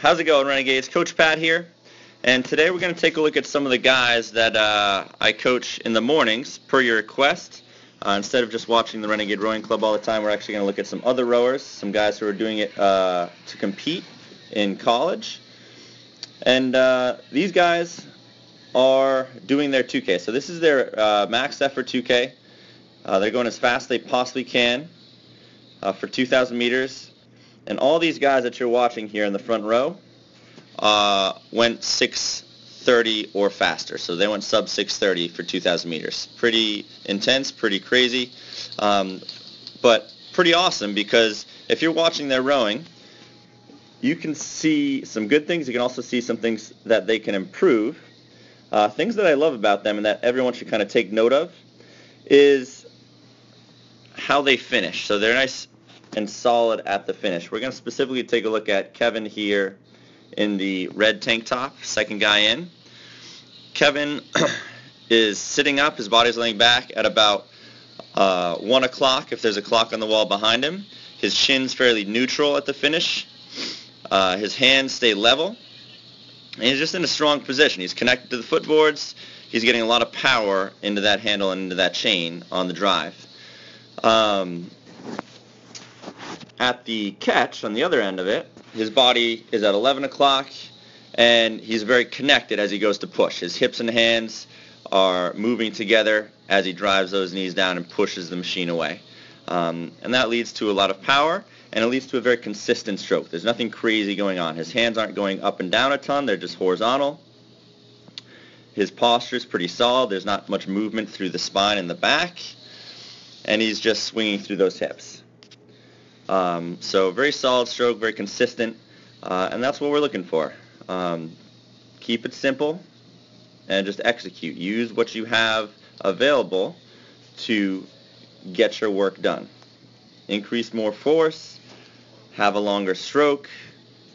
How's it going, Renegades? Coach Pat here, and today we're going to take a look at some of the guys that I coach in the mornings per your request. Instead of just watching the Renegade Rowing Club all the time, we're actually going to look at some other rowers, some guys who are doing it to compete in college. And these guys are doing their 2K. So this is their max effort 2K. They're going as fast as they possibly can for 2,000 meters. And all these guys that you're watching here in the front row went 6:30 or faster. So they went sub 6:30 for 2,000 meters. Pretty intense, pretty crazy, but pretty awesome, because if you're watching their rowing, you can see some good things. You can also see some things that they can improve. Things that I love about them and that everyone should kind of take note of is how they finish. So they're nice and solid at the finish. We're going to specifically take a look at Kevin here in the red tank top, second guy in. Kevin is sitting up, his body's laying back at about 1 o'clock if there's a clock on the wall behind him. His chin's fairly neutral at the finish. His hands stay level. And he's just in a strong position. He's connected to the footboards. He's getting a lot of power into that handle and into that chain on the drive. At the catch, on the other end of it, his body is at 11 o'clock, and he's very connected as he goes to push. His hips and hands are moving together as he drives those knees down and pushes the machine away. And that leads to a lot of power, and it leads to a very consistent stroke. There's nothing crazy going on. His hands aren't going up and down a ton. They're just horizontal. His posture is pretty solid. There's not much movement through the spine and the back, and he's just swinging through those hips. So very solid stroke, very consistent, and that's what we're looking for. Keep it simple and just execute. Use what you have available to get your work done. Increase more force, have a longer stroke,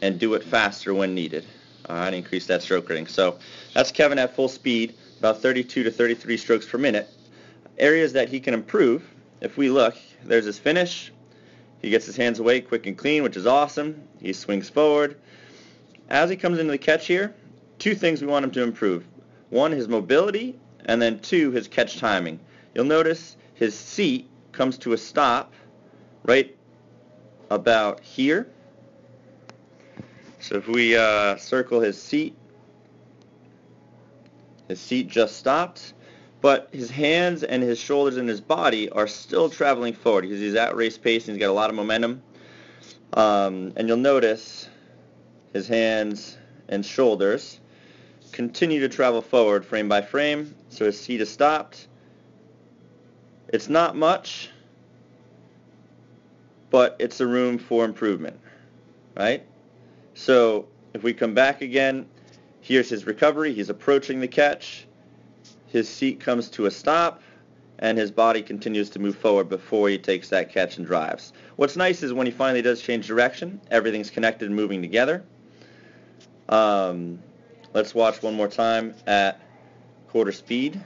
and do it faster when needed. All right, increase that stroke rating. So that's Kevin at full speed, about 32 to 33 strokes per minute. Areas that he can improve, if we look, there's his finish. He gets his hands away quick and clean, which is awesome. He swings forward. As he comes into the catch here, two things we want him to improve. One, his mobility, and then two, his catch timing. You'll notice his seat comes to a stop right about here. So if we circle his seat just stopped. But his hands and his shoulders and his body are still traveling forward because he's at race pace and he's got a lot of momentum. And you'll notice his hands and shoulders continue to travel forward frame by frame. So his seat is stopped. It's not much, but it's a room for improvement, right? So if we come back again, here's his recovery. He's approaching the catch. His seat comes to a stop, and his body continues to move forward before he takes that catch and drives. What's nice is when he finally does change direction, everything's connected and moving together. Let's watch one more time at quarter speed.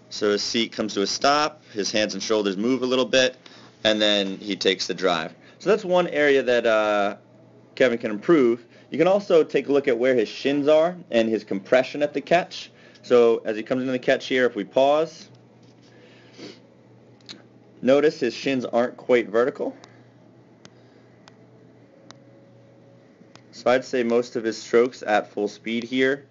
So his seat comes to a stop, his hands and shoulders move a little bit, and then he takes the drive. So that's one area that Kevin can improve. You can also take a look at where his shins are and his compression at the catch. So as he comes into the catch here, if we pause, notice his shins aren't quite vertical. So I'd say most of his strokes at full speed here,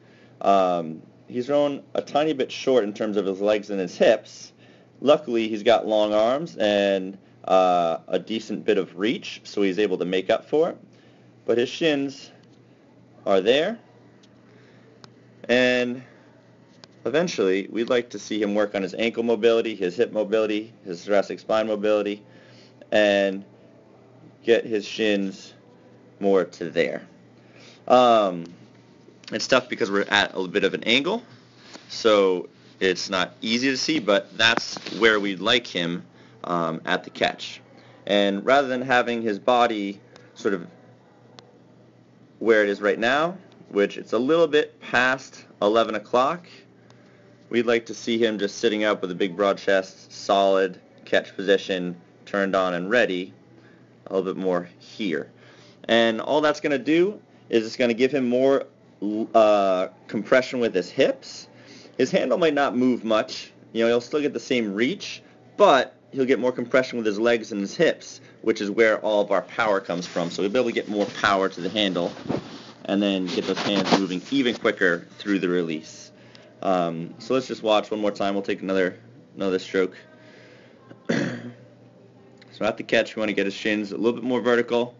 he's rowing a tiny bit short in terms of his legs and his hips. Luckily, he's got long arms and a decent bit of reach, so he's able to make up for it. But his shins are there, and eventually, we'd like to see him work on his ankle mobility, his hip mobility, his thoracic spine mobility, and get his shins more to there. It's tough because we're at a bit of an angle, so it's not easy to see, but that's where we'd like him at the catch. And rather than having his body sort of where it is right now, which it's a little bit past 11 o'clock, we'd like to see him just sitting up with a big broad chest, solid catch position, turned on and ready, a little bit more here. And all that's going to do is it's going to give him more compression with his hips. His handle might not move much. He'll still get the same reach, but he'll get more compression with his legs and his hips, which is where all of our power comes from. So we'll be able to get more power to the handle and then get those hands moving even quicker through the release. So let's just watch one more time. We'll take another stroke. So at the catch, we want to get his shins a little bit more vertical,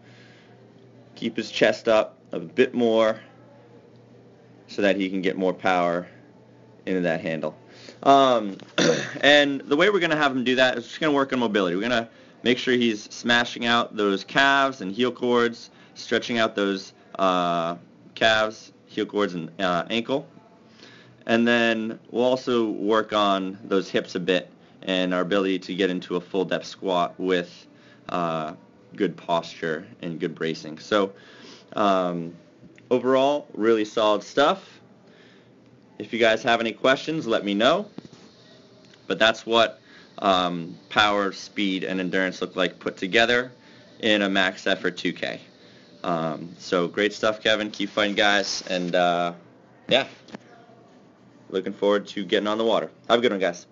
keep his chest up a bit more so that he can get more power into that handle. And the way we're going to have him do that is just going to work on mobility. We're going to make sure he's smashing out those calves and heel cords, stretching out those calves, heel cords, and ankle. And then we'll also work on those hips a bit and our ability to get into a full depth squat with good posture and good bracing. So overall, really solid stuff. If you guys have any questions, let me know. But that's what power, speed, and endurance look like put together in a max effort 2K. So great stuff, Kevin. Keep fighting, guys. And yeah, looking forward to getting on the water. Have a good one, guys.